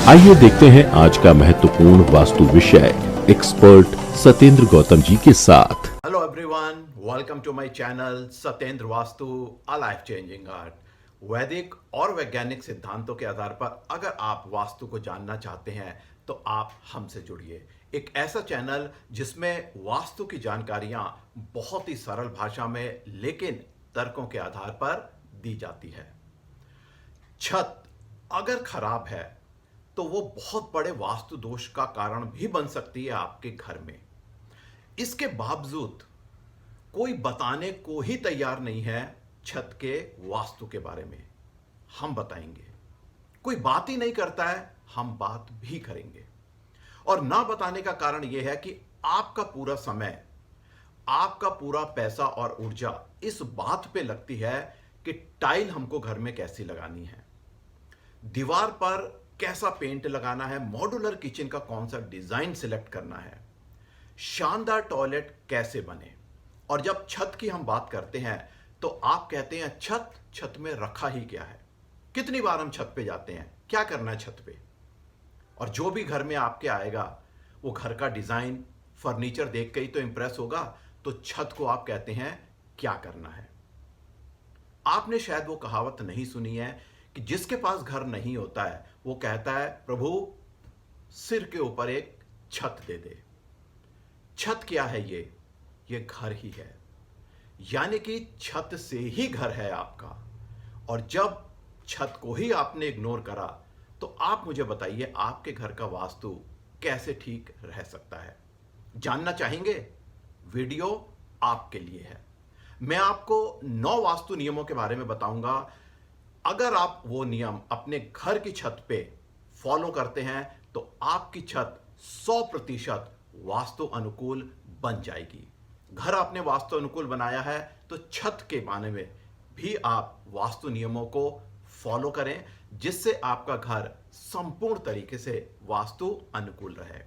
आइए देखते हैं आज का महत्वपूर्ण वास्तु विषय एक्सपर्ट सत्येंद्र गौतम जी के साथ। Hello everyone, welcome to my channel Satyendra Vastu, a life changing art. वैदिक और वैज्ञानिक सिद्धांतों के आधार पर अगर आप वास्तु को जानना चाहते हैं तो आप हमसे जुड़िए। एक ऐसा चैनल जिसमें वास्तु की जानकारियां बहुत ही सरल भाषा में लेकिन तर्कों के आधार पर दी जाती है। छत अगर खराब है तो वो बहुत बड़े वास्तु दोष का कारण भी बन सकती है आपके घर में। इसके बावजूद कोई बताने को ही तैयार नहीं है छत के वास्तु के बारे में। हम बताएंगे। कोई बात ही नहीं करता है, हम बात भी करेंगे। और ना बताने का कारण यह है कि आपका पूरा समय, आपका पूरा पैसा और ऊर्जा इस बात पे लगती है कि टाइल हमको घर में कैसी लगानी है, दीवार पर कैसा पेंट लगाना है, मॉड्यूलर किचन का कौन सा डिजाइन सिलेक्ट करना है, शानदार टॉयलेट कैसे बने। और जब छत की हम बात करते हैं तो आप कहते हैं छत में रखा ही क्या है। कितनी बार हम छत पे जाते हैं, क्या करना है छत पे। और जो भी घर में आपके आएगा वो घर का डिजाइन, फर्नीचर देख के ही तो इंप्रेस होगा, तो छत को आप कहते हैं क्या करना है। आपने शायद वो कहावत नहीं सुनी है कि जिसके पास घर नहीं होता है वो कहता है प्रभु सिर के ऊपर एक छत दे दे। छत क्या है? ये घर ही है, यानी कि छत से ही घर है आपका। और जब छत को ही आपने इग्नोर करा तो आप मुझे बताइए आपके घर का वास्तु कैसे ठीक रह सकता है। जानना चाहेंगे? वीडियो आपके लिए है। मैं आपको 9 वास्तु नियमों के बारे में बताऊंगा। अगर आप वो नियम अपने घर की छत पे फॉलो करते हैं तो आपकी छत 100% वास्तु अनुकूल बन जाएगी। घर आपने वास्तु अनुकूल बनाया है तो छत के माने में भी आप वास्तु नियमों को फॉलो करें, जिससे आपका घर संपूर्ण तरीके से वास्तु अनुकूल रहे।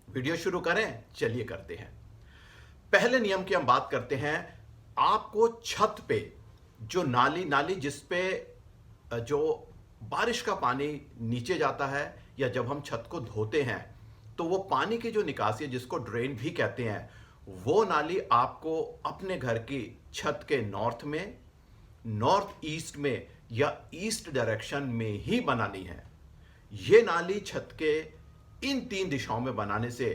वीडियो शुरू करें, चलिए करते हैं। पहले नियम की हम बात करते हैं। आपको छत पे जो नाली जिस पे जो बारिश का पानी नीचे जाता है या जब हम छत को धोते हैं तो वो पानी की जो निकासी है, जिसको ड्रेन भी कहते हैं, वो नाली आपको अपने घर की छत के नॉर्थ में, नॉर्थ ईस्ट में या ईस्ट डायरेक्शन में ही बनानी है। ये नाली छत के इन 3 दिशाओं में बनाने से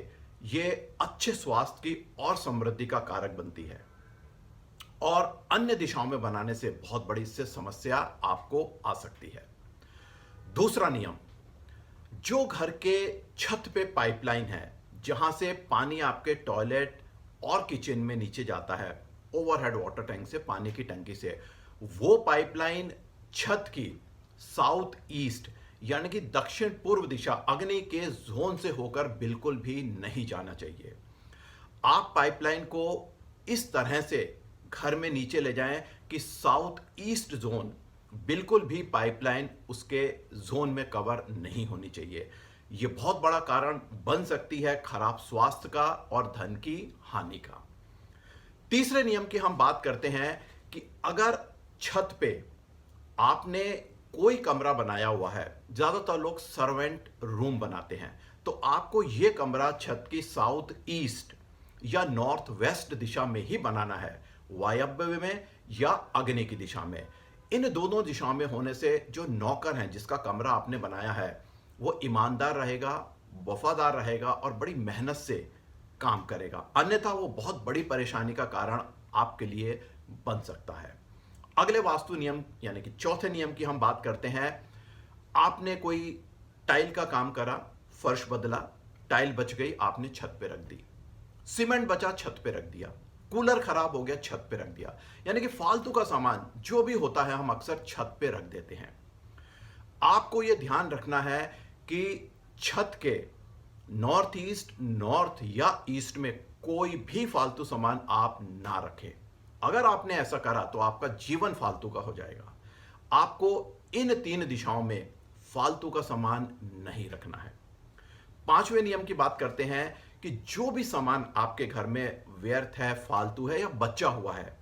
ये अच्छे स्वास्थ्य की और समृद्धि का कारक बनती है। और अन्य दिशाओं में बनाने से बहुत बड़ी इससे समस्या आपको आ सकती है। दूसरा नियम, जो घर के छत पे पाइपलाइन है जहां से पानी आपके टॉयलेट और किचन में नीचे जाता है, ओवरहेड वाटर टैंक से, पानी की टंकी से, वो पाइपलाइन छत की साउथ ईस्ट यानी कि दक्षिण पूर्व दिशा, अग्नि के जोन से होकर बिल्कुल भी नहीं जाना चाहिए। आप पाइपलाइन को इस तरह से घर में नीचे ले जाएं कि साउथ ईस्ट जोन बिल्कुल भी पाइपलाइन उसके जोन में कवर नहीं होनी चाहिए। यह बहुत बड़ा कारण बन सकती है खराब स्वास्थ्य का और धन की हानि का। तीसरे नियम की हम बात करते हैं कि अगर छत पे आपने कोई कमरा बनाया हुआ है, ज्यादातर लोग सर्वेंट रूम बनाते हैं, तो आपको यह कमरा छत की साउथ ईस्ट या नॉर्थ वेस्ट दिशा में ही बनाना है, वायव्य में या अग्नि की दिशा में। इन दोनों दिशाओं में होने से जो नौकर हैं जिसका कमरा आपने बनाया है वो ईमानदार रहेगा, वफादार रहेगा और बड़ी मेहनत से काम करेगा, अन्यथा वो बहुत बड़ी परेशानी का कारण आपके लिए बन सकता है। अगले वास्तु नियम यानी कि चौथे नियम की हम बात करते हैं। आपने कोई टाइल का काम करा, फर्श बदला, टाइल बच गई, आपने छत पे रख दी, सीमेंट बचा छत पे रख दिया, कूलर खराब हो गया छत पे रख दिया, यानी कि फालतू का सामान जो भी होता है हम अक्सर छत पे रख देते हैं। आपको यह ध्यान रखना है कि छत के नॉर्थ ईस्ट, नॉर्थ या ईस्ट में कोई भी फालतू सामान आप ना रखें। अगर आपने ऐसा करा तो आपका जीवन फालतू का हो जाएगा। आपको इन 3 दिशाओं में फालतू का सामान नहीं रखना है। 5वें नियम की बात करते हैं कि जो भी सामान आपके घर में व्यर्थ है, फालतू है या बचा हुआ है,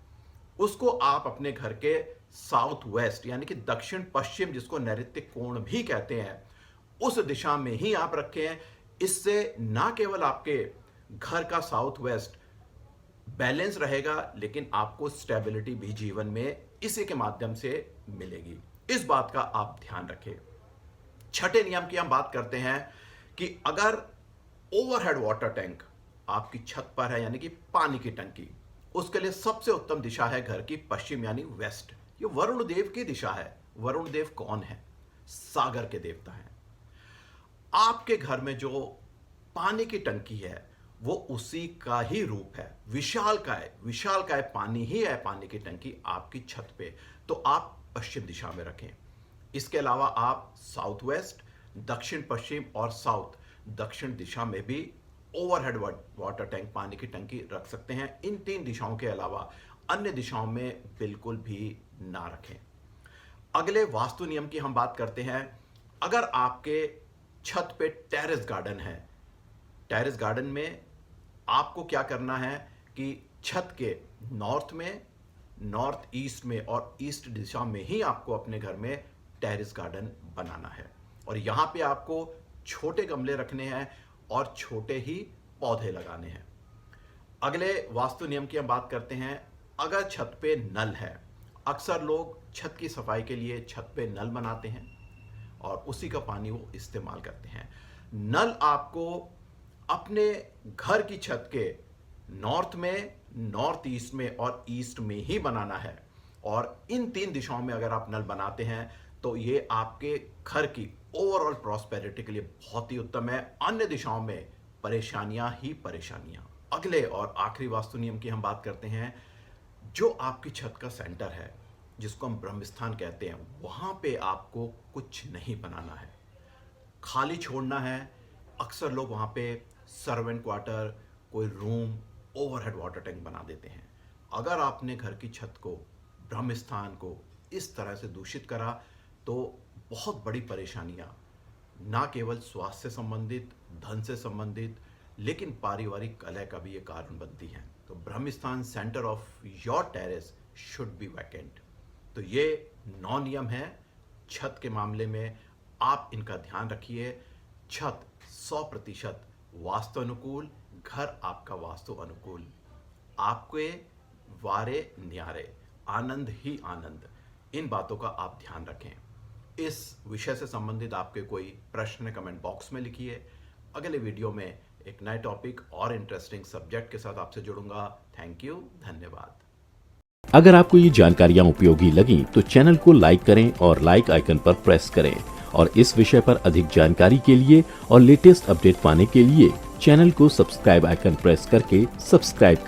उसको आप अपने घर के साउथ वेस्ट यानी कि दक्षिण पश्चिम, जिसको नैऋत्य कोण भी कहते हैं, उस दिशा में ही आप रखें। इससे ना केवल आपके घर का साउथ वेस्ट बैलेंस रहेगा, लेकिन आपको स्टेबिलिटी भी जीवन में इसी के माध्यम से मिलेगी। इस बात का आप ध्यान रखें। छठे नियम की हम बात करते हैं कि अगर ओवरहेड वाटर टैंक आपकी छत पर है, यानी कि पानी की टंकी, उसके लिए सबसे उत्तम दिशा है घर की पश्चिम यानी वेस्ट। ये वरुण देव की दिशा है। वरुण देव कौन है? सागर के देवता हैं। आपके घर में जो पानी की टंकी है वो उसी का ही रूप है। विशालकाय पानी ही है पानी की टंकी आपकी छत पे, तो आप पश्चिम दिशा में रखें। इसके अलावा आप साउथ वेस्ट, दक्षिण पश्चिम और साउथ दक्षिण दिशा में भी ओवरहेड वाटर टैंक पानी की टंकी रख सकते हैं। इन 3 दिशाओं के अलावा अन्य दिशाओं में बिल्कुल भी ना रखें। अगले वास्तु नियम की हम बात करते हैं। अगर आपके छत पे टेरेस गार्डन है, टेरेस गार्डन में आपको क्या करना है कि छत के नॉर्थ में, नॉर्थ ईस्ट में और ईस्ट दिशा में ही आपको अपने घर में टेरेस गार्डन बनाना है। और यहां पे आपको छोटे गमले रखने हैं और छोटे ही पौधे लगाने हैं। अगले वास्तु नियम की हम बात करते हैं। अगर छत पे नल है, अक्सर लोग छत की सफाई के लिए छत पे नल बनाते हैं और उसी का पानी वो इस्तेमाल करते हैं। नल आपको अपने घर की छत के नॉर्थ में, नॉर्थ ईस्ट में और ईस्ट में ही बनाना है। और इन 3 दिशाओं में अगर आप नल बनाते हैं तो ये आपके घर की ओवरऑल प्रॉस्पेरिटी के लिए बहुत ही उत्तम है। अन्य दिशाओं में परेशानियां ही परेशानियां। अगले और आखिरी वास्तु नियम की हम बात करते हैं। जो आपकी छत का सेंटर है, जिसको हम ब्रह्मस्थान कहते हैं, वहां पे आपको कुछ नहीं बनाना है, खाली छोड़ना है। अक्सर लोग वहां पे सर्वेंट क्वार्टर, कोई रूम, ओवरहेड वाटर टैंक बना देते हैं। अगर आपने घर की छत को, ब्रह्मस्थान को इस तरह से दूषित करा तो बहुत बड़ी परेशानियां, ना केवल स्वास्थ्य से संबंधित, धन से संबंधित, लेकिन पारिवारिक कलह का भी ये कारण बनती हैं। तो Brahmasthan centre of your terrace should be vacant. तो ये 9 नियम हैं छत के मामले में, आप इनका ध्यान रखिए। छत 100% वास्तु अनुकूल, घर आपका वास्तु अनुकूल। आपके वारे न्यारे, आनंद ही आनंद। इन बातों का आप ध्यान रखें। इस विषय से संबंधित आपके कोई प्रश्न कमेंट बॉक्स में लिखिए। अगले वीडियो में एक नए टॉपिक और इंटरेस्टिंग सब्जेक्ट के साथ आपसे जुड़ूंगा। थैंक यू, धन्यवाद। अगर आपको ये जानकारियां उपयोगी लगी तो चैनल को लाइक करें और लाइक आइकन पर प्रेस करें। और इस विषय पर अधिक जानकारी के लिए और लेटेस्ट अपडेट पाने के लिए चैनल को सब्सक्राइब आइकन प्रेस करके सब्सक्राइब